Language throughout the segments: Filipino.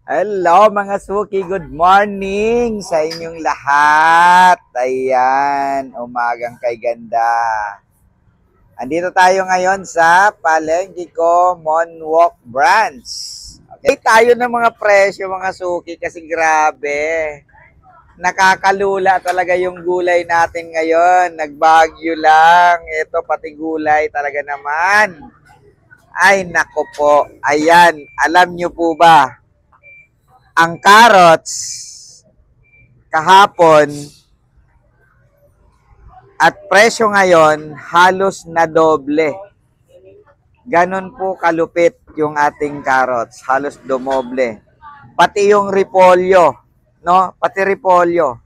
Hello mga suki, good morning sa inyong lahat. Ayan, umagang kay ganda. Andito tayo ngayon sa Palengke ko Monwalk Branch. Okay, tayo ng mga presyo mga suki kasi grabe. Nakakalula talaga yung gulay natin ngayon. Nagbagyo lang. Ito pati gulay talaga naman. Ay nako po. Ayan, alam nyo po ba? Ang carrots kahapon at presyo ngayon halos na doble. Ganon po kalupit yung ating carrots, halos dumoble. Pati yung repolyo, no? Pati repolyo,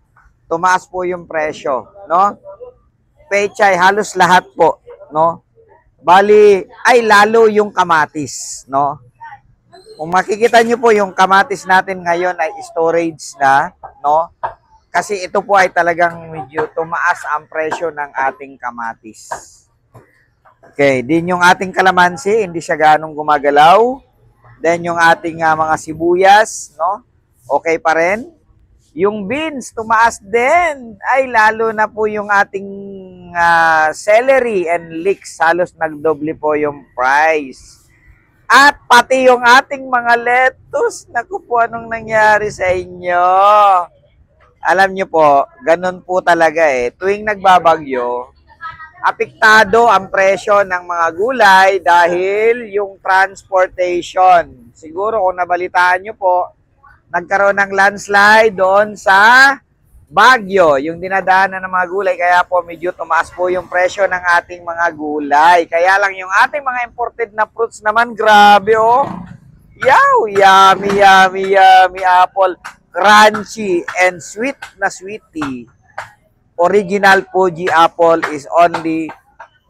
tumaas po yung presyo, no? Pechay, halos lahat po, no? Bali, ay lalo yung kamatis, no? Kung makikita nyo po yung kamatis natin ngayon ay storage na, no? Kasi ito po ay talagang medyo tumaas ang presyo ng ating kamatis. Okay, din yung ating kalamansi, hindi siya ganong gumagalaw. Then yung ating mga sibuyas, no? Okay pa rin. Yung beans, tumaas din. Ay, lalo na po yung ating celery and leeks, halos nagdoble po yung price. At pati yung ating mga lettuce, naku po, anong nangyari sa inyo? Alam nyo po, ganun po talaga eh. Tuwing nagbabagyo, apektado ang presyo ng mga gulay dahil yung transportation. Siguro kung nabalitaan nyo po, nagkaroon ng landslide doon sa Baguio, yung dinadaanan ng mga gulay, kaya po medyo tumaas po yung presyo ng ating mga gulay. Kaya lang yung ating mga imported na fruits naman, grabe oh. Yow, yummy, yummy, yummy apple. Crunchy and sweet na sweetie. Original Fuji apple is only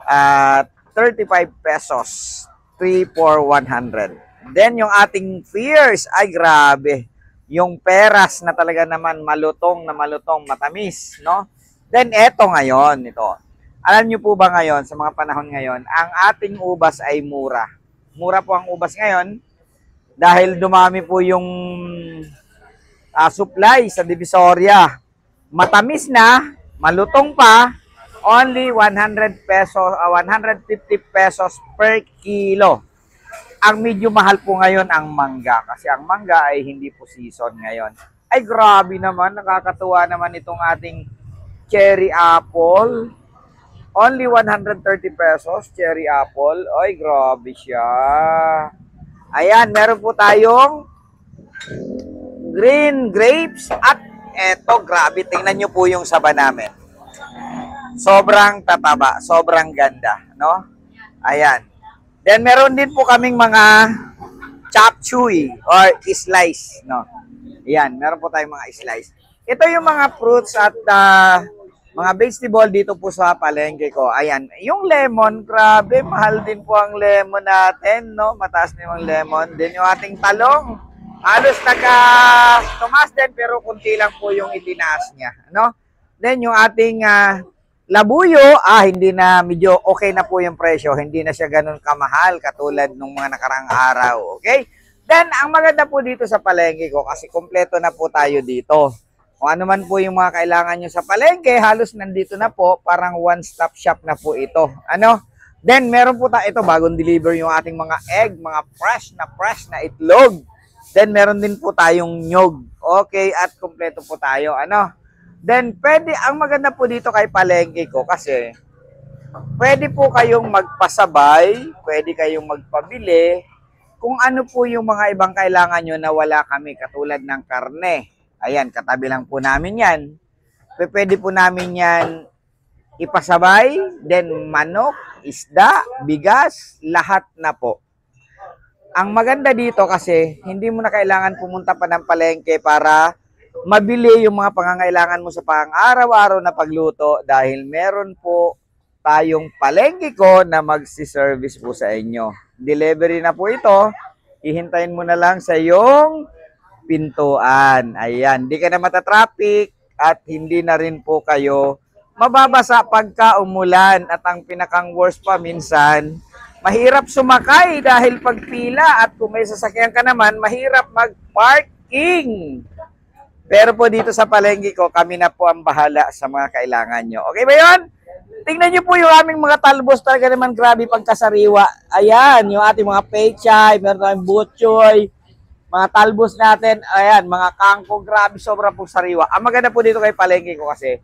35 pesos. 3 for 100. Then yung ating pears, ay grabe. Yung peras na talaga naman malutong, matamis, no? Then eto ngayon, ito. Alam niyo po ba ngayon, sa mga panahon ngayon, ang ating ubas ay mura. Mura po ang ubas ngayon dahil dumami po yung supply sa Divisoria. Matamis na, malutong pa, only 100 pesos, 150 pesos per kilo. Ang medyo mahal po ngayon ang mangga kasi ang mangga ay hindi po season ngayon. Ay grabe naman, nakakatuwa naman itong ating cherry apple. Only 130 pesos, cherry apple. Ay grabe siya. Ayan, meron po tayong green grapes at eto, grabe. Tingnan nyo po yung saba namin. Sobrang tataba, sobrang ganda, no? Ayan. Then meron din po kaming mga chop suey or slice, no. Ayan, meron po tayong mga slice. Ito yung mga fruits at mga vegetable dito po sa palengke ko. Ayan, yung lemon, grabe, mahal din po ang lemon natin, no. Mataas na yung lemon. Then yung ating talong, halos tumaas din pero kunti lang po yung itinaas niya, no. Then yung ating labuyo, hindi na, medyo okay na po yung presyo. Hindi na siya ganun kamahal katulad nung mga nakarang araw. Okay? Then, ang maganda po dito sa palengke ko kasi kompleto na po tayo dito. Kung ano man po yung mga kailangan nyo sa palengke, halos nandito na po. Parang one-stop shop na po ito. Ano? Then, meron po tayo ito, bagong deliver yung ating mga egg, mga fresh na itlog. Then, meron din po tayong nyog. Okay? At kompleto po tayo. Ano? Then, pwede, ang maganda po dito kay palengke ko kasi pwede po kayong magpasabay, pwede kayong magpabili kung ano po yung mga ibang kailangan nyo na wala kami katulad ng karne. Ayan, katabi lang po namin yan. Pwede po namin yan ipasabay, then manok, isda, bigas, lahat na po. Ang maganda dito kasi hindi mo na kailangan pumunta pa ng palengke para mabili yung mga pangangailangan mo sa pang-araw-araw na pagluto dahil meron po tayong palengke ko na magsi-service po sa inyo. Delivery na po ito. Ihintayin mo na lang sa iyong pintuan. Ayan, di ka na matatraffic at hindi na rin po kayo mababasa pagka umulan. At ang pinakang worst pa minsan, mahirap sumakay dahil pagpila at kung may sasakyan ka naman, mahirap mag-park king. Pero po dito sa palengke ko, kami na po ang bahala sa mga kailangan nyo. Okay ba yun? Tingnan nyo po yung aming mga talbos. Talaga naman grabe pagkasariwa. Ayan, yung ating mga pechay, meron tayong butchoy, mga talbos natin. Ayan, mga kangkong, grabe, sobra pong sariwa. Ang maganda po dito kay palengke ko kasi,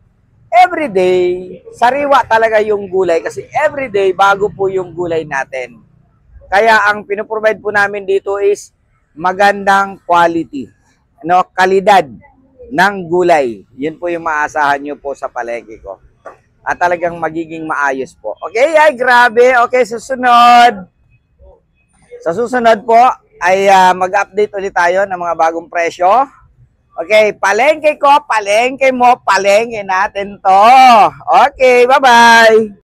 everyday, sariwa talaga yung gulay. Kasi everyday, bago po yung gulay natin. Kaya ang pinoprovide po namin dito is magandang quality, no, kalidad ng gulay. Yun po yung maasahan nyo po sa palengke ko. At talagang magiging maayos po. Okay, ay grabe. Okay, susunod. Sa susunod po ay mag-update ulit tayo ng mga bagong presyo. Okay, palengke ko, palengke mo, palengke natin to. Okay, bye-bye.